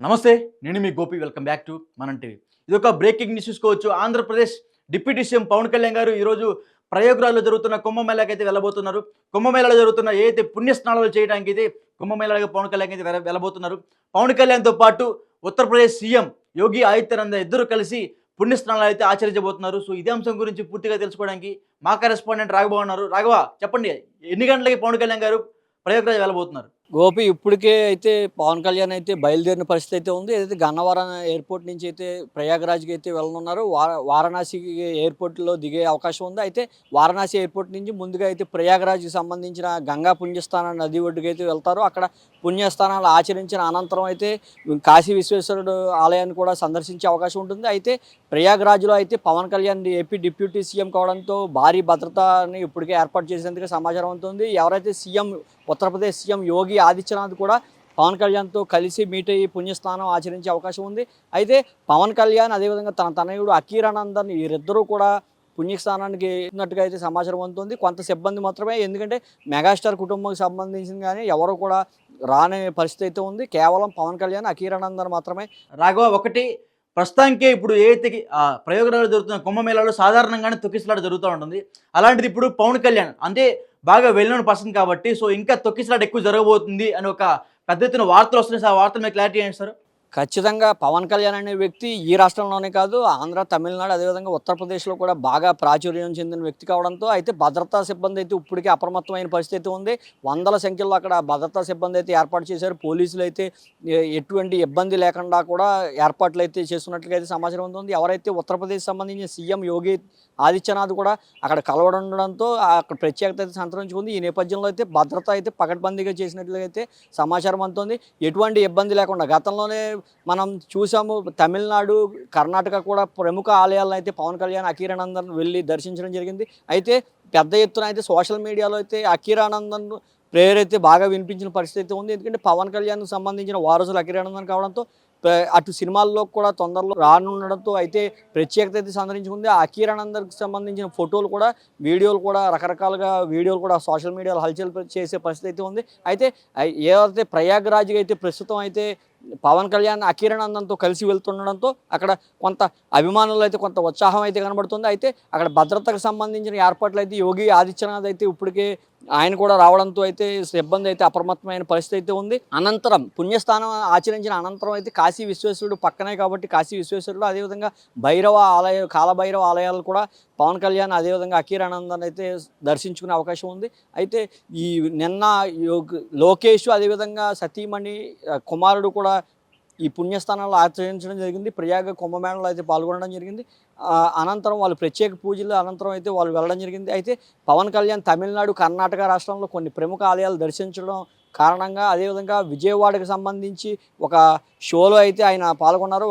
నమస్తే. నేను మీ Gopi. Welcome back to మనం టీవీ. ఇది ఒక బ్రేకింగ్ న్యూస్ చూసుకోవచ్చు. ఆంధ్రప్రదేశ్ డిప్యూటీ సీఎం పవన్ కళ్యాణ్ గారు ఈరోజు ప్రయోగరాజ్‌లో జరుగుతున్న కుంభమేళాకైతే వెళ్ళబోతున్నారు. కుంభమేళాలో జరుగుతున్న ఏదైతే పుణ్యస్నానాలు చేయడానికి అయితే కుంభమేళాకి పవన్ కళ్యాణ్ అయితే వెళ్ళబోతున్నారు. పవన్ కళ్యాణ్‌తో పాటు ఉత్తరప్రదేశ్ సీఎం యోగి ఆదిత్యనాథ్ ఇద్దరు కలిసి పుణ్యస్నానాలు అయితే ఆచరించబోతున్నారు. సో ఇదే అంశం గురించి పూర్తిగా తెలుసుకోవడానికి మా కరెస్పాండెంట్ రాఘవ ఉన్నారు. రాఘవ, చెప్పండి, ఎన్ని గంటలకి పవన్ కళ్యాణ్ గారు ప్రయోగరాజ్ వెళ్ళబోతున్నారు? గోపి ఇప్పటికే అయితే పవన్ కళ్యాణ్ అయితే బయలుదేరిన పరిస్థితి అయితే ఉంది. ఏదైతే గన్నవరం ఎయిర్పోర్ట్ నుంచి అయితే ప్రయాగరాజ్కి అయితే వెళ్ళనున్నారు. వారణాసి ఎయిర్పోర్ట్లో దిగే అవకాశం ఉంది. అయితే వారణాసి ఎయిర్పోర్ట్ నుంచి ముందుగా అయితే ప్రయాగరాజ్కి సంబంధించిన గంగా పుణ్యస్థానం నది ఒడ్డుకి అయితే వెళ్తారు. అక్కడ పుణ్యస్థానాలు ఆచరించిన అనంతరం అయితే కాశీ విశ్వేశ్వరుడు ఆలయాన్ని కూడా సందర్శించే అవకాశం ఉంటుంది. అయితే ప్రయాగరాజ్లో అయితే Pawan Kalyan AP deputy CM కావడంతో భారీ భద్రతని ఇప్పటికే ఏర్పాటు చేసేందుకు సమాచారం అవుతుంది. ఎవరైతే సీఎం ఉత్తరప్రదేశ్ సీఎం యోగి ఆదిత్యనాథ్ కూడా పవన్ కళ్యాణ్తో కలిసి మీట్ అయ్యి పుణ్యస్నానం ఆచరించే అవకాశం ఉంది. అయితే పవన్ కళ్యాణ్ అదేవిధంగా తన తనయుడు అకీరానందన్ వీరిద్దరూ కూడా పుణ్యస్నానానికి వెళ్ళినట్టుగా అయితే సమాచారం అందుతుంది. కొంత సిబ్బంది మాత్రమే, ఎందుకంటే మెగాస్టార్ కుటుంబానికి సంబంధించిన కానీ ఎవరు కూడా రాని పరిస్థితి అయితే ఉంది. కేవలం పవన్ కళ్యాణ్ అకీరానందన్ మాత్రమే. రాఘవ, ఒకటి, ప్రస్తుతానికే ఇప్పుడు ఏదైతే ప్రయోగరాలు జరుగుతున్న కుంభమేళాలో సాధారణంగానే తొక్కిసలాట జరుగుతూ ఉంటుంది. అలాంటిది ఇప్పుడు పవన్ కళ్యాణ్ అంటే బాగా వెళ్ళిన పర్సన్ కాబట్టి సో ఇంకా తొక్కిసలాట ఎక్కువ జరగబోతుంది అని ఒక పెద్ద ఎత్తున వార్తలు వస్తున్నాయి. ఆ వార్తలు మీకు క్లారిటీ ఏంటి సార్? ఖచ్చితంగా పవన్ కళ్యాణ్ అనే వ్యక్తి ఈ రాష్ట్రంలోనే కాదు, ఆంధ్ర, తమిళనాడు, అదేవిధంగా ఉత్తరప్రదేశ్లో కూడా బాగా ప్రాచుర్యం చెందిన వ్యక్తి కావడంతో అయితే భద్రతా సిబ్బంది అయితే ఇప్పటికే అప్రమత్తమైన పరిస్థితి ఉంది. వందల సంఖ్యలో అక్కడ భద్రతా సిబ్బంది అయితే ఏర్పాటు చేశారు. పోలీసులు అయితే ఎటువంటి ఇబ్బంది లేకుండా కూడా ఏర్పాట్లు అయితే చేస్తున్నట్లుగా అయితే సమాచారం ఉంటుంది. ఎవరైతే ఉత్తరప్రదేశ్ సంబంధించిన సీఎం యోగి ఆదిత్యనాథ్ కూడా అక్కడ కలవడంతో అక్కడ ప్రత్యేకత అయితే సంతరించుకుంది. ఈ నేపథ్యంలో అయితే భద్రత అయితే పకడ్బందీగా చేసినట్లుగా అయితే సమాచారం అందుతుంది. ఎటువంటి ఇబ్బంది లేకుండా గతంలోనే మనం చూసాము. తమిళనాడు, కర్ణాటక కూడా ప్రముఖ ఆలయాలను అయితే పవన్ కళ్యాణ్ అకీరానందన్ వెళ్ళి దర్శించడం జరిగింది. అయితే పెద్ద ఎత్తున అయితే సోషల్ మీడియాలో అయితే అకీరానందన్ ప్రేయర్ అయితే బాగా వినిపించిన పరిస్థితి ఉంది. ఎందుకంటే పవన్ కళ్యాణ్కి సంబంధించిన వారసులు అకీరానందన్ కావడంతో అటు సినిమాల్లో కూడా తొందరలో రానుండడంతో అయితే ప్రత్యేకత అయితే సంతరించుకుంది. ఆ అకీరానందన్కి సంబంధించిన ఫోటోలు కూడా, వీడియోలు కూడా, రకరకాలుగా వీడియోలు కూడా సోషల్ మీడియాలో హల్చల్ చేసే పరిస్థితి అయితే ఉంది. అయితే ఏదైతే ప్రయాగరాజ్కి అయితే ప్రస్తుతం అయితే పవన్ కళ్యాణ్ అకీరానందన్తో కలిసి వెళ్తుండడంతో అక్కడ కొంత అభిమానులు అయితే కొంత ఉత్సాహం అయితే కనబడుతుంది. అయితే అక్కడ భద్రతకు సంబంధించిన ఏర్పాట్లు అయితే యోగి ఆదిత్యనాథ్ అయితే ఇప్పటికే ఆయన కూడా రావడంతో అయితే సిబ్బంది అయితే అప్రమత్తమైన పరిస్థితి అయితే ఉంది. అనంతరం పుణ్యస్థానం ఆచరించిన అనంతరం అయితే కాశీ విశ్వేశ్వరుడు పక్కనే కాబట్టి కాశీ విశ్వేశ్వరుడు, అదేవిధంగా భైరవ ఆలయ, కాలభైరవ ఆలయాలు కూడా పవన్ కళ్యాణ్ అదేవిధంగా అకీరానందన్ అయితే దర్శించుకునే అవకాశం ఉంది. అయితే ఈ నిన్న లోకేష్ అదేవిధంగా సతీమణి కుమారుడు కూడా ఈ పుణ్యస్థానాల్లో ఆచరించడం జరిగింది. ప్రయాగ కుంభమేళలో అయితే పాల్గొనడం జరిగింది. అనంతరం వాళ్ళు ప్రత్యేక పూజలు అనంతరం అయితే వాళ్ళు వెళ్ళడం జరిగింది. అయితే పవన్ కళ్యాణ్ తమిళనాడు, కర్ణాటక రాష్ట్రంలో కొన్ని ప్రముఖ ఆలయాలు దర్శించడం కారణంగా, అదేవిధంగా విజయవాడకు సంబంధించి ఒక షోలో అయితే ఆయన పాల్గొన్నారు.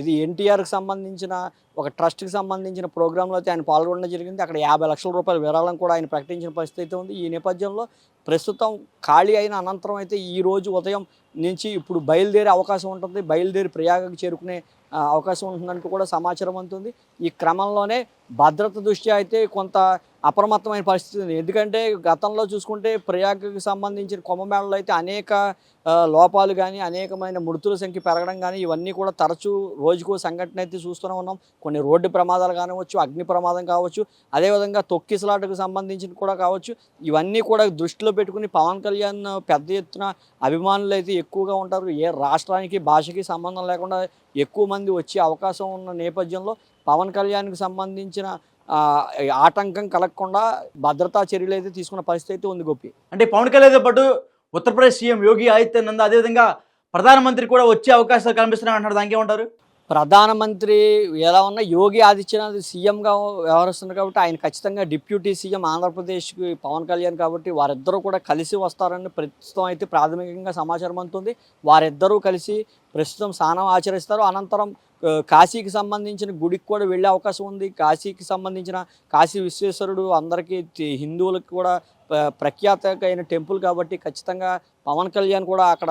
ఇది ఎన్టీఆర్కి సంబంధించిన ఒక ట్రస్ట్కి సంబంధించిన ప్రోగ్రాంలో అయితే ఆయన పాల్గొనడం జరిగింది. అక్కడ 50 లక్షల రూపాయల విరాళం కూడా ఆయన ప్రకటించిన పరిస్థితి అయితే ఉంది. ఈ నేపథ్యంలో ప్రస్తుతం ఖాళీ అయిన అనంతరం అయితే ఈరోజు ఉదయం నుంచి ఇప్పుడు బయలుదేరే అవకాశం ఉంటుంది. బయలుదేరి ప్రయాగకు చేరుకునే అవకాశం ఉంటుందంటూ కూడా సమాచారం అందుతుంది. ఈ క్రమంలోనే భద్రత దృష్ట్యా అయితే కొంత అప్రమత్తమైన పరిస్థితి ఉంది. ఎందుకంటే గతంలో చూసుకుంటే ప్రయాగకు సంబంధించిన కుంభమేళలో అయితే అనేక లోపాలు కానీ, అనేకమైన మృతుల సంఖ్య పెరగడం కానీ, ఇవన్నీ కూడా తరచూ రోజుకో సంఘటన అయితే చూస్తూనే ఉన్నాం. కొన్ని రోడ్డు ప్రమాదాలు కానివచ్చు, అగ్ని ప్రమాదం కావచ్చు, అదేవిధంగా తొక్కిసలాటకు సంబంధించిన కూడా కావచ్చు. ఇవన్నీ కూడా దృష్టిలో పెట్టుకుని పవన్ కళ్యాణ్ పెద్ద ఎత్తున అభిమానులు అయితే ఎక్కువగా ఉంటారు. ఏ రాష్ట్రానికి, భాషకి సంబంధం లేకుండా ఎక్కువ మంది వచ్చే అవకాశం ఉన్న నేపథ్యంలో పవన్ కళ్యాణ్కి సంబంధించిన ఆటంకం కలగకుండా భద్రతా చర్యలు అయితే తీసుకున్న పరిస్థితి అయితే ఉంది. గోపి, అంటే పవన్ కళ్యాణ్తో పాటు ఉత్తరప్రదేశ్ సీఎం యోగి ఆదిత్యనాథ్ అదేవిధంగా ప్రధానమంత్రి కూడా వచ్చే అవకాశాలు కనిపిస్తున్నాయి అంటారు. దానికి ఏమంటారు? ప్రధానమంత్రి ఎలా ఉన్నా యోగి ఆదిత్యనాథ్ సీఎంగా వ్యవహరిస్తున్నారు కాబట్టి ఆయన ఖచ్చితంగా డిప్యూటీ సీఎం ఆంధ్రప్రదేశ్కి పవన్ కళ్యాణ్ కాబట్టి వారిద్దరూ కూడా కలిసి వస్తారని ప్రస్తుతం అయితే ప్రాథమికంగా సమాచారం అందుతుంది. వారిద్దరూ కలిసి ప్రస్తుతం స్నానం ఆచరిస్తారు. అనంతరం కాశీకి సంబంధించిన గుడికి కూడా వెళ్ళే అవకాశం ఉంది. కాశీకి సంబంధించిన కాశీ విశ్వేశ్వరుడు అందరికీ హిందువులకు కూడా ప్రఖ్యాతమైన టెంపుల్ కాబట్టి ఖచ్చితంగా పవన్ కళ్యాణ్ కూడా అక్కడ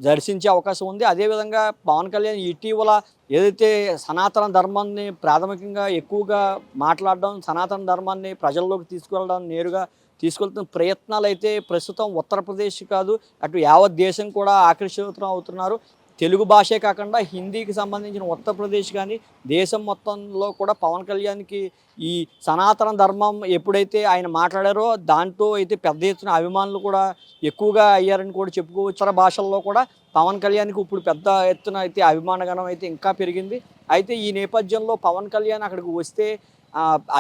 దర్శించే అవకాశం ఉంది. అదేవిధంగా పవన్ కళ్యాణ్ ఇటీవల ఏదైతే సనాతన ధర్మాన్ని ప్రాథమికంగా ఎక్కువగా మాట్లాడడం, సనాతన ధర్మాన్ని ప్రజల్లోకి తీసుకువెళ్ళడం, నేరుగా తీసుకెళ్తున్న ప్రయత్నాలు అయితే ప్రస్తుతం ఉత్తరప్రదేశ్ కాదు, అటు యావత్ దేశం కూడా ఆకర్షితులు అవుతున్నారు. తెలుగు భాషే కాకుండా హిందీకి సంబంధించిన ఉత్తరప్రదేశ్ కానీ దేశం మొత్తంలో కూడా పవన్ కళ్యాణ్కి ఈ సనాతన ధర్మం ఎప్పుడైతే ఆయన మాట్లాడారో దాంట్లో అయితే పెద్ద ఎత్తున అభిమానులు కూడా ఎక్కువగా అయ్యారని కూడా చెప్పుకోవచ్చు. ఇతర భాషల్లో కూడా పవన్ కళ్యాణ్కి ఇప్పుడు పెద్ద ఎత్తున అయితే అభిమానగణం అయితే ఇంకా పెరిగింది. అయితే ఈ నేపథ్యంలో పవన్ కళ్యాణ్ అక్కడికి వస్తే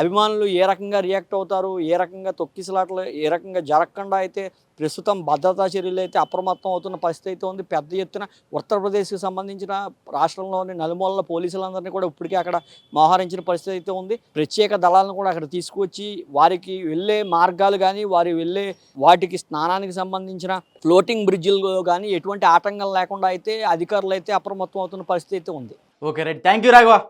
అభిమానులు ఏ రకంగా రియాక్ట్ అవుతారు, ఏ రకంగా తొక్కిసలాటలు ఏ రకంగా జరగకుండా అయితే ప్రస్తుతం భద్రతా చర్యలు అయితే అప్రమత్తం అవుతున్న పరిస్థితి అయితే ఉంది. పెద్ద ఎత్తున ఉత్తరప్రదేశ్కి సంబంధించిన రాష్ట్రంలోని నలుమూలల పోలీసులందరినీ కూడా ఇప్పటికే అక్కడ మోహరించిన పరిస్థితి అయితే ఉంది. ప్రత్యేక దళాలను కూడా అక్కడ తీసుకువచ్చి వారికి వెళ్ళే మార్గాలు కానీ వారి వెళ్ళే వాటికి స్నానానికి సంబంధించిన ఫ్లోటింగ్ బ్రిడ్జిలు కానీ ఎటువంటి ఆటంకం లేకుండా అయితే అధికారులు అయితే అప్రమత్తం అవుతున్న పరిస్థితి అయితే ఉంది. Okay right, thank you Raghava.